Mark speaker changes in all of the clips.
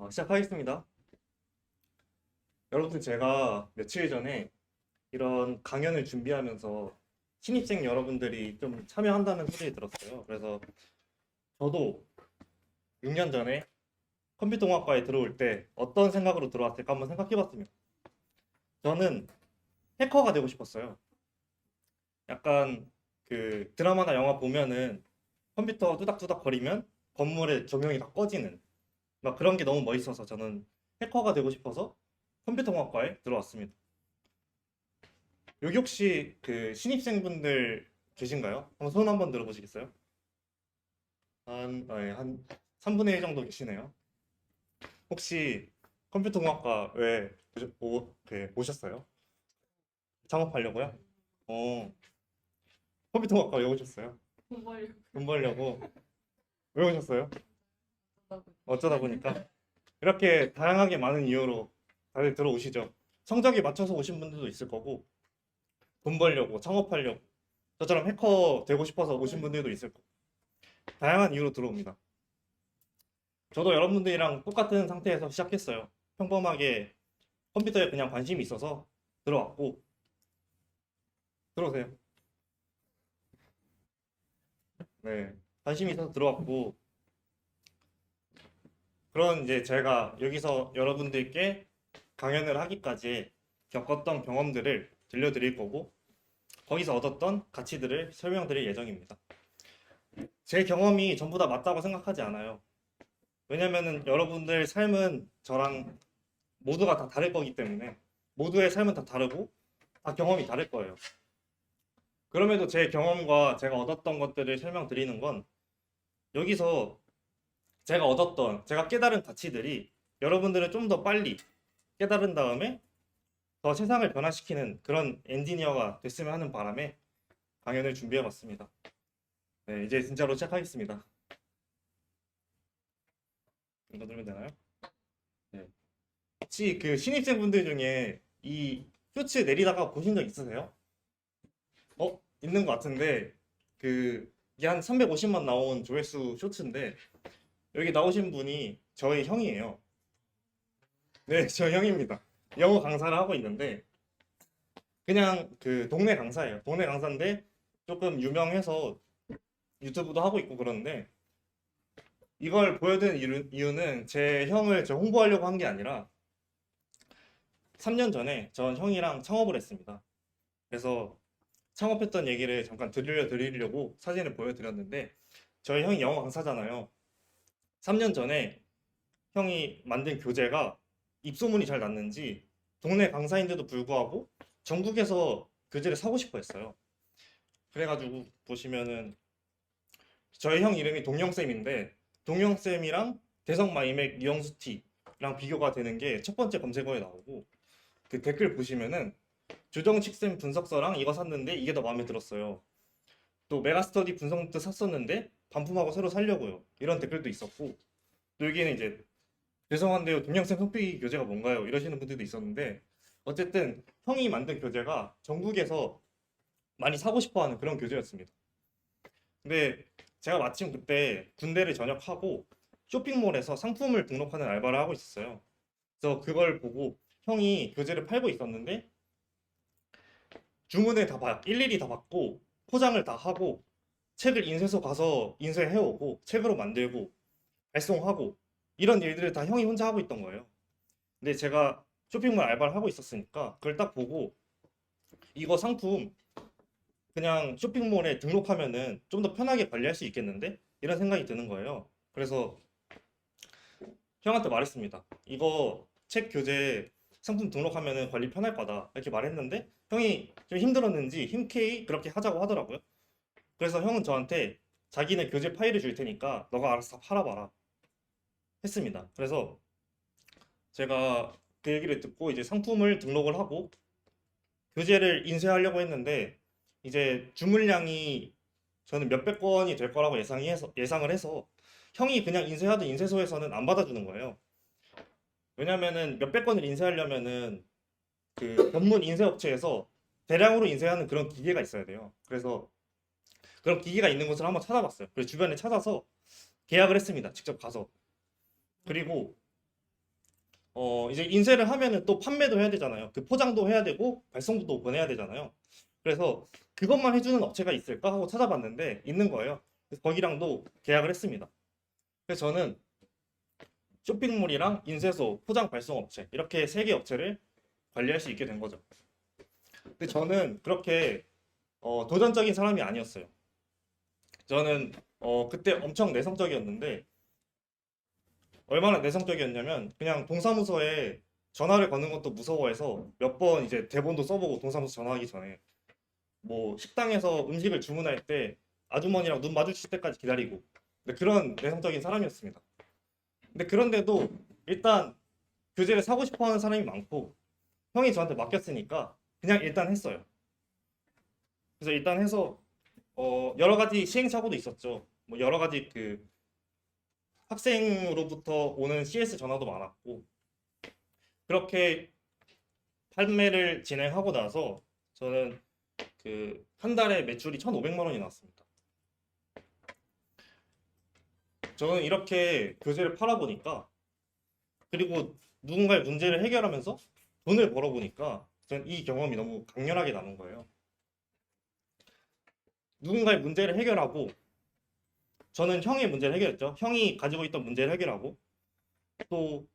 Speaker 1: 시작하겠습니다. 여러분들 제가 며칠 전에 이런 강연을 준비하면서 신입생 여러분들이 좀 참여한다는 소리를 들었어요. 그래서 저도 6년 전에 컴퓨터공학과에 들어올 때 어떤 생각으로 들어왔을까 한번 생각해봤습니다. 저는 해커가 되고 싶었어요. 약간 그 드라마나 영화 보면은 컴퓨터 뚜닥뚜닥 거리면 건물의 조명이 다 꺼지는 막 그런 게 너무 멋있어서 저는 해커가 되고 싶어서 컴퓨터공학과에 들어왔습니다. 여기 혹시 그 신입생분들 계신가요? 한번 손 한번 들어보시겠어요? 한 3분의 1 정도 계시네요. 혹시 컴퓨터공학과 왜 오셨어요? 창업하려고요? 어, 컴퓨터공학과 왜 오셨어요?
Speaker 2: 돈 벌려고
Speaker 1: 돈 벌려고. 왜 오셨어요?
Speaker 2: 하고.
Speaker 1: 어쩌다 보니까 이렇게 다양하게 많은 이유로 다들 들어오시죠. 성적에 맞춰서 오신 분들도 있을 거고, 돈 벌려고, 창업하려고, 저처럼 해커 되고 싶어서 오신 분들도 있을 거고, 다양한 이유로 들어옵니다. 저도 여러분들이랑 똑같은 상태에서 시작했어요. 평범하게 컴퓨터에 그냥 관심이 있어서 들어왔고, 들어오세요. 네. 관심이 있어서 들어왔고, 그런 이제 제가 여기서 여러분들께 강연을 하기까지 겪었던 경험들을 들려드릴 거고, 거기서 얻었던 가치들을 설명드릴 예정입니다. 제 경험이 전부 다 맞다고 생각하지 않아요. 왜냐면은 여러분들 삶은 저랑 모두가 다 다를 거기 때문에, 모두의 삶은 다 다르고, 다 경험이 다를 거예요. 그럼에도 제 경험과 제가 얻었던 것들을 설명드리는 건 여기서 제가 깨달은 가치들이 여러분들은 좀 더 빨리 깨달은 다음에 더 세상을 변화시키는 그런 엔지니어가 됐으면 하는 바람에 강연을 준비해 봤습니다. 네, 이제 진짜로 시작하겠습니다. 이거 누르면 되나요? 네. 혹시 그 신입생분들 중에 이 쇼츠 내리다가 보신 적 있으세요? 있는 것 같은데 이게 한 350만 나온 조회수 쇼츠인데 여기 나오신 분이 저희 형이에요. 네, 저 형입니다. 영어 강사를 하고 있는데 그냥 그 동네 강사예요. 동네 강사인데 조금 유명해서 유튜브도 하고 있고 그러는데 이걸 보여드린 이유는 제 형을 저 홍보하려고 한 게 아니라 3년 전에 전 형이랑 창업을 했습니다. 그래서 창업했던 얘기를 잠깐 들려드리려고 사진을 보여드렸는데 저희 형이 영어 강사잖아요. 3년 전에 형이 만든 교재가 입소문이 잘 났는지 동네 강사인데도 불구하고 전국에서 교재를 사고 싶어 했어요. 그래가지고 보시면은 저희 형 이름이 동영쌤인데 동영쌤이랑 대성마이맥 유영수티랑 비교가 되는 게 첫 번째 검색어에 나오고 그 댓글 보시면은 조정식쌤 분석서랑 이거 샀는데 이게 더 마음에 들었어요. 또 메가스터디 분석 노트 샀었는데 반품하고 새로 살려고요. 이런 댓글도 있었고 또 여기는 이제 죄송한데요 동영상 성필기 교재가 뭔가요? 이러시는 분들도 있었는데 어쨌든 형이 만든 교재가 전국에서 많이 사고 싶어하는 그런 교재였습니다. 근데 제가 마침 그때 군대를 전역하고 쇼핑몰에서 상품을 등록하는 알바를 하고 있었어요. 그래서 그걸 보고 형이 교재를 팔고 있었는데 주문을 일일이 다 받고 포장을 다 하고 책을 인쇄소 가서 인쇄해오고 책으로 만들고 발송하고 이런 일들을 다 형이 혼자 하고 있던 거예요. 근데 제가 쇼핑몰 알바를 하고 있었으니까 그걸 딱 보고 이거 상품 그냥 쇼핑몰에 등록하면은 좀 더 편하게 관리할 수 있겠는데? 이런 생각이 드는 거예요. 그래서 형한테 말했습니다. 이거 책 교재 상품 등록하면은 관리 편할 거다. 이렇게 말했는데 형이 좀 힘들었는지 흔쾌히 그렇게 하자고 하더라고요. 그래서 형은 저한테 자기네 교재 파일을 줄 테니까 너가 알아서 다 팔아봐라 했습니다. 그래서 제가 그 얘기를 듣고 이제 상품을 등록을 하고 교재를 인쇄하려고 했는데 이제 주문량이 저는 몇백 건이 될 거라고 예상을 해서 형이 그냥 인쇄하던 인쇄소에서는 안 받아주는 거예요. 왜냐면은 몇백 건을 인쇄하려면은 그 전문 인쇄 업체에서 대량으로 인쇄하는 그런 기계가 있어야 돼요. 그래서 그런 기계가 있는 곳을 한번 찾아봤어요. 그래서 주변에 찾아서 계약을 했습니다. 직접 가서. 그리고 이제 인쇄를 하면은 또 판매도 해야 되잖아요. 그 포장도 해야 되고 발송도 보내야 되잖아요. 그래서 그것만 해주는 업체가 있을까 하고 찾아봤는데 있는 거예요. 그래서 거기랑도 계약을 했습니다. 그래서 저는 쇼핑몰이랑 인쇄소, 포장 발송 업체 이렇게 세 개 업체를 관리할 수 있게 된 거죠. 근데 저는 그렇게 도전적인 사람이 아니었어요. 저는 그때 엄청 내성적이었는데 얼마나 내성적이었냐면 그냥 동사무소에 전화를 거는 것도 무서워해서 몇 번 이제 대본도 써보고 동사무소 전화하기 전에 뭐 식당에서 음식을 주문할 때 아주머니랑 눈 마주칠 때까지 기다리고 근데 그런 내성적인 사람이었습니다. 근데 그런데도 일단 교재를 사고 싶어 하는 사람이 많고 형이 저한테 맡겼으니까 그냥 일단 했어요. 그래서 일단 해서 여러 가지 시행착오도 있었죠. 뭐 여러 가지 그 학생으로부터 오는 CS 전화도 많았고 그렇게 판매를 진행하고 나서 저는 그 한 달에 매출이 1,500만 원이 나왔습니다. 저는 이렇게 교재를 팔아보니까 그리고 누군가의 문제를 해결하면서 돈을 벌어보니까 저는 이 경험이 너무 강렬하게 남은 거예요. 누군가의 문제를 해결하고 저는 형의 문제를 해결했죠. 형이 가지고 있던 문제를 해결하고 또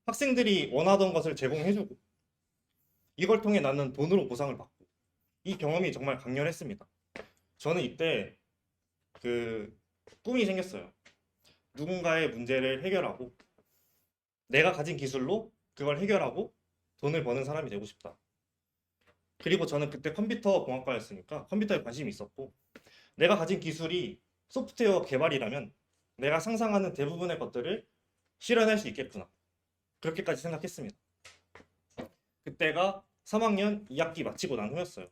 Speaker 1: 학생들이 원하던 것을 제공해주고 이걸 통해 나는 돈으로 보상을 받고 이 경험이 정말 강렬했습니다. 저는 이때 그 꿈이 생겼어요. 누군가의 문제를 해결하고 내가 가진 기술로 그걸 해결하고 돈을 버는 사람이 되고 싶다. 그리고 저는 그때 컴퓨터 공학과였으니까 컴퓨터에 관심이 있었고 내가 가진 기술이 소프트웨어 개발이라면 내가 상상하는 대부분의 것들을 실현할 수 있겠구나. 그렇게까지 생각했습니다. 그때가 3학년 2학기 마치고 난 후였어요.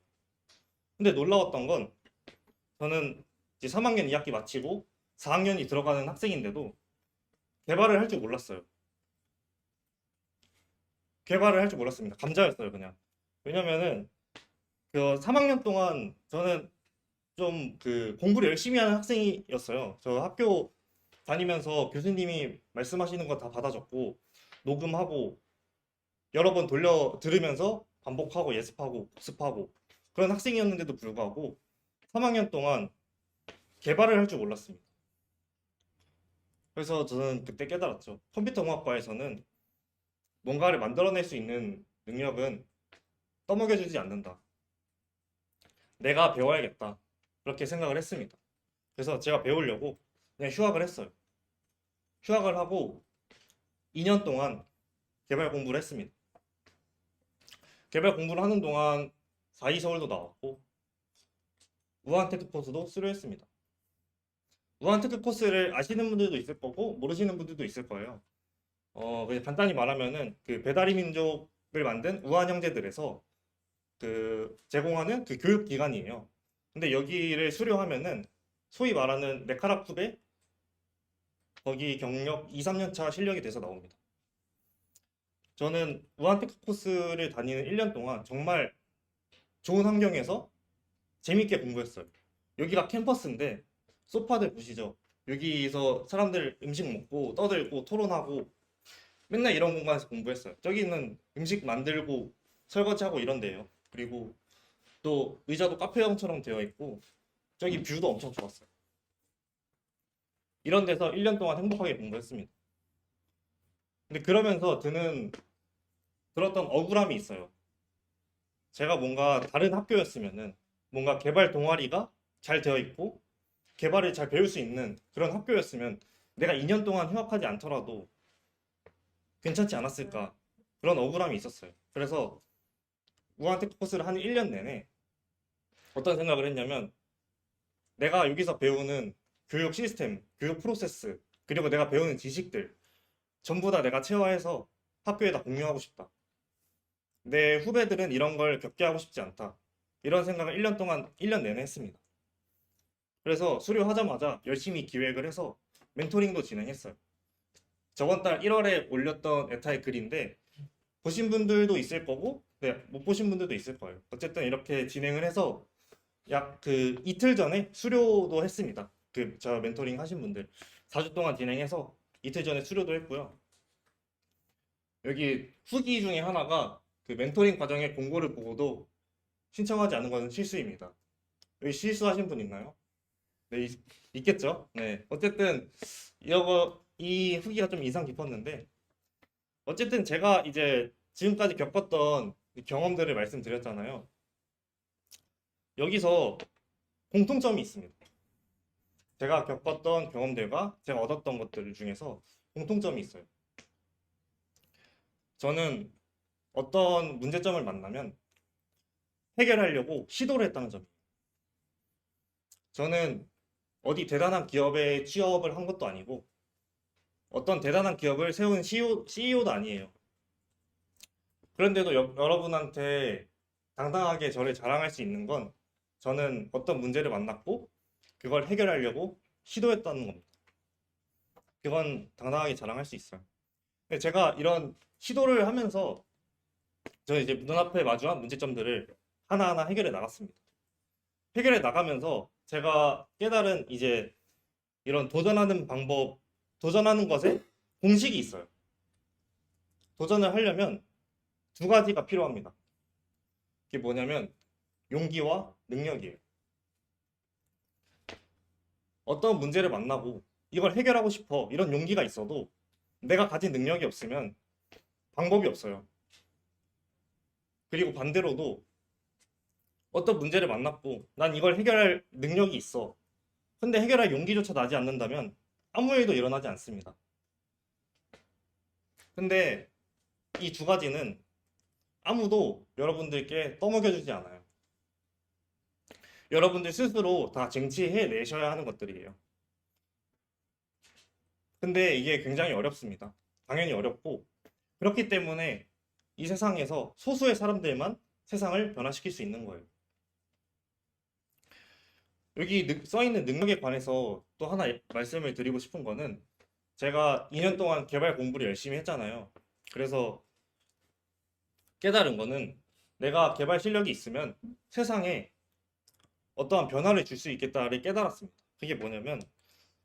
Speaker 1: 근데 놀라웠던 건 저는 이제 3학년 2학기 마치고 4학년이 들어가는 학생인데도 개발을 할 줄 몰랐어요. 개발을 할 줄 몰랐습니다. 감자였어요, 그냥. 왜냐면은 그 3학년 동안 저는 좀 그 공부를 열심히 하는 학생이었어요. 저 학교 다니면서 교수님이 말씀하시는 거 다 받아 적고 녹음하고 여러 번 돌려 들으면서 반복하고 예습하고 복습하고 그런 학생이었는데도 불구하고 3학년 동안 개발을 할 줄 몰랐습니다. 그래서 저는 그때 깨달았죠. 컴퓨터공학과에서는 뭔가를 만들어낼 수 있는 능력은 떠먹여주지 않는다. 내가 배워야겠다. 그렇게 생각을 했습니다. 그래서 제가 배우려고 그냥 휴학을 했어요. 휴학을 하고 2년 동안 개발 공부를 했습니다. 개발 공부를 하는 동안 4이 서울도 나왔고 우한테크 코스도 수료했습니다. 우한테크 코스를 아시는 분들도 있을 거고 모르시는 분들도 있을 거예요. 그냥 간단히 말하면은 그 배달의 민족을 만든 우한 형제들에서 그 제공하는 그 교육 기관이에요. 근데 여기를 수료하면은 소위 말하는 메카락 후배 거기 경력 2, 3년 차 실력이 돼서 나옵니다. 저는 우한테크 코스를 다니는 1년 동안 정말 좋은 환경에서 재밌게 공부했어요. 여기가 캠퍼스인데 소파들 보시죠. 여기서 사람들 음식 먹고 떠들고 토론하고 맨날 이런 공간에서 공부했어요. 저기는 음식 만들고 설거지하고 이런 데예요. 그리고 또 의자도 카페형처럼 되어 있고 저기 뷰도 엄청 좋았어요. 이런 데서 1년 동안 행복하게 공부했습니다. 근데 그러면서 들었던 억울함이 있어요. 제가 뭔가 다른 학교였으면은 뭔가 개발 동아리가 잘 되어 있고 개발을 잘 배울 수 있는 그런 학교였으면 내가 2년 동안 휴학하지 않더라도 괜찮지 않았을까 그런 억울함이 있었어요. 그래서 우한테크 코스를 한 1년 내내 어떤 생각을 했냐면 내가 여기서 배우는 교육 시스템, 교육 프로세스 그리고 내가 배우는 지식들 전부 다 내가 체화해서 학교에다 공유하고 싶다. 내 후배들은 이런 걸 겪게 하고 싶지 않다. 이런 생각을 1년 동안 1년 내내 했습니다. 그래서 수료하자마자 열심히 기획을 해서 멘토링도 진행했어요. 저번 달 1월에 올렸던 에타의 글인데 보신 분들도 있을 거고 네, 못 보신 분들도 있을 거예요. 어쨌든 이렇게 진행을 해서 약 그 이틀 전에 수료도 했습니다. 그 저 멘토링 하신 분들 4주 동안 진행해서 이틀 전에 수료도 했고요. 여기 후기 중에 하나가 그 멘토링 과정의 공고를 보고도 신청하지 않은 것은 실수입니다. 여기 실수하신 분 있나요? 네, 있겠죠? 네. 어쨌든 이 후기가 좀 인상 깊었는데 어쨌든 제가 이제 지금까지 겪었던 경험들을 말씀드렸잖아요. 여기서 공통점이 있습니다. 제가 겪었던 경험들과 제가 얻었던 것들 중에서 공통점이 있어요. 저는 어떤 문제점을 만나면 해결하려고 시도를 했다는 점이에요. 저는 어디 대단한 기업에 취업을 한 것도 아니고 어떤 대단한 기업을 세운 CEO도 아니에요. 그런데도 여러분한테 당당하게 저를 자랑할 수 있는 건 저는 어떤 문제를 만났고 그걸 해결하려고 시도했다는 겁니다. 그건 당당하게 자랑할 수 있어요. 근데 제가 이런 시도를 하면서 저 이제 눈앞에 마주한 문제점들을 하나하나 해결해 나갔습니다. 해결해 나가면서 제가 깨달은 이제 이런 도전하는 방법, 도전하는 것에 공식이 있어요. 도전을 하려면 두 가지가 필요합니다. 그게 뭐냐면 용기와 능력이에요. 어떤 문제를 만나고 이걸 해결하고 싶어 이런 용기가 있어도 내가 가진 능력이 없으면 방법이 없어요. 그리고 반대로도 어떤 문제를 만났고 난 이걸 해결할 능력이 있어. 근데 해결할 용기조차 나지 않는다면 아무 일도 일어나지 않습니다. 근데 이 두 가지는 아무도 여러분들께 떠먹여주지 않아요. 여러분들 스스로 다 쟁취해 내셔야 하는 것들이에요. 근데 이게 굉장히 어렵습니다. 당연히 어렵고 그렇기 때문에 이 세상에서 소수의 사람들만 세상을 변화시킬 수 있는 거예요. 여기 써 있는 능력에 관해서 또 하나 말씀을 드리고 싶은 거는 제가 2년 동안 개발 공부를 열심히 했잖아요. 그래서 깨달은 거는 내가 개발 실력이 있으면 세상에 어떠한 변화를 줄 수 있겠다를 깨달았습니다. 그게 뭐냐면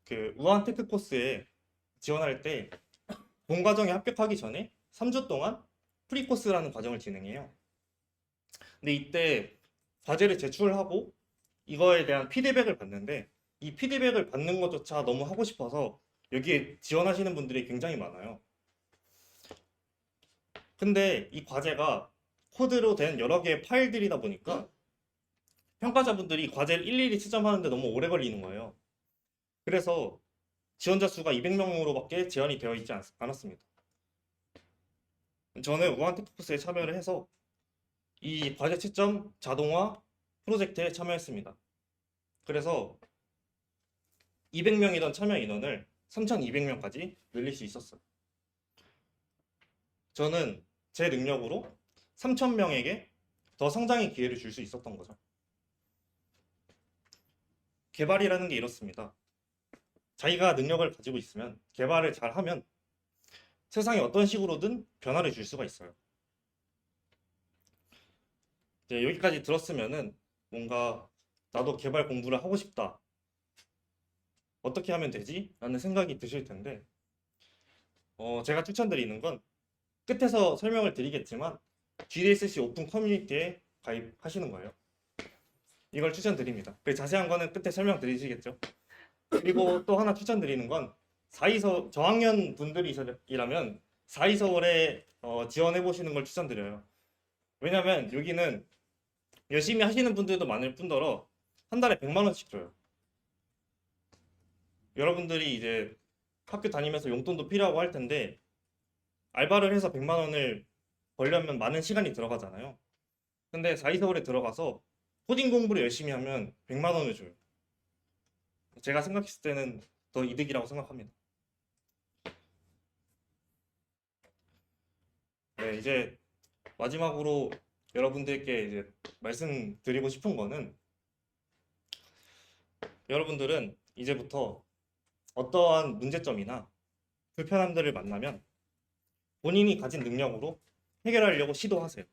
Speaker 1: 그 우한 테크 코스에 지원할 때 본 과정에 합격하기 전에 3주 동안 프리 코스라는 과정을 진행해요. 근데 이때 과제를 제출하고 이거에 대한 피드백을 받는데 이 피드백을 받는 것조차 너무 하고 싶어서 여기에 지원하시는 분들이 굉장히 많아요. 근데 이 과제가 코드로 된 여러 개의 파일들이다 보니까 평가자분들이 과제를 일일이 채점하는데 너무 오래 걸리는 거예요. 그래서 지원자 수가 200명으로밖에 제한이 되어 있지 않았습니다. 저는 우한테크코스에 참여를 해서 이 과제 채점 자동화 프로젝트에 참여했습니다. 그래서 200명이던 참여 인원을 3,200명까지 늘릴 수 있었어요. 저는 제 능력으로 3,000명에게 더 성장의 기회를 줄 수 있었던 거죠. 개발이라는 게 이렇습니다. 자기가 능력을 가지고 있으면 개발을 잘하면 세상에 어떤 식으로든 변화를 줄 수가 있어요. 이제 여기까지 들었으면은 뭔가 나도 개발 공부를 하고 싶다. 어떻게 하면 되지? 라는 생각이 드실 텐데 제가 추천드리는 건 끝에서 설명을 드리겠지만 GDSC 오픈 커뮤니티에 가입하시는 거예요. 이걸 추천드립니다. 그 자세한 거는 끝에 설명드리시겠죠? 그리고 또 하나 추천드리는 건 저학년 분들이라면 4.2서울에 지원해 보시는 걸 추천드려요. 왜냐면 여기는 열심히 하시는 분들도 많을 뿐더러 한 달에 100만 원씩 줘요. 여러분들이 이제 학교 다니면서 용돈도 필요하고 할 텐데 알바를 해서 100만 원을 벌려면 많은 시간이 들어가잖아요. 근데 4.2서울에 들어가서 코딩 공부를 열심히 하면 100만 원을 줘요. 제가 생각했을 때는 더 이득이라고 생각합니다. 네, 이제 마지막으로 여러분들께 이제 말씀드리고 싶은 거는 여러분들은 이제부터 어떠한 문제점이나 불편함들을 만나면 본인이 가진 능력으로 해결하려고 시도하세요.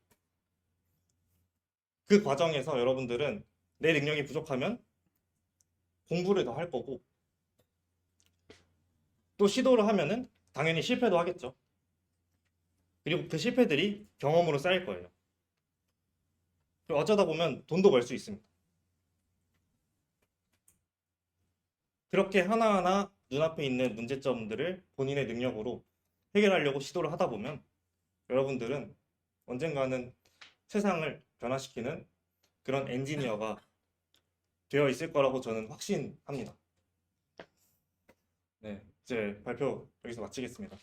Speaker 1: 그 과정에서 여러분들은 내 능력이 부족하면 공부를 더 할 거고 또 시도를 하면은 당연히 실패도 하겠죠. 그리고 그 실패들이 경험으로 쌓일 거예요. 그리고 어쩌다 보면 돈도 벌 수 있습니다. 그렇게 하나하나 눈앞에 있는 문제점들을 본인의 능력으로 해결하려고 시도를 하다 보면 여러분들은 언젠가는 세상을 변화시키는 그런 엔지니어가 되어 있을 거라고 저는 확신합니다. 네, 이제 발표 여기서 마치겠습니다.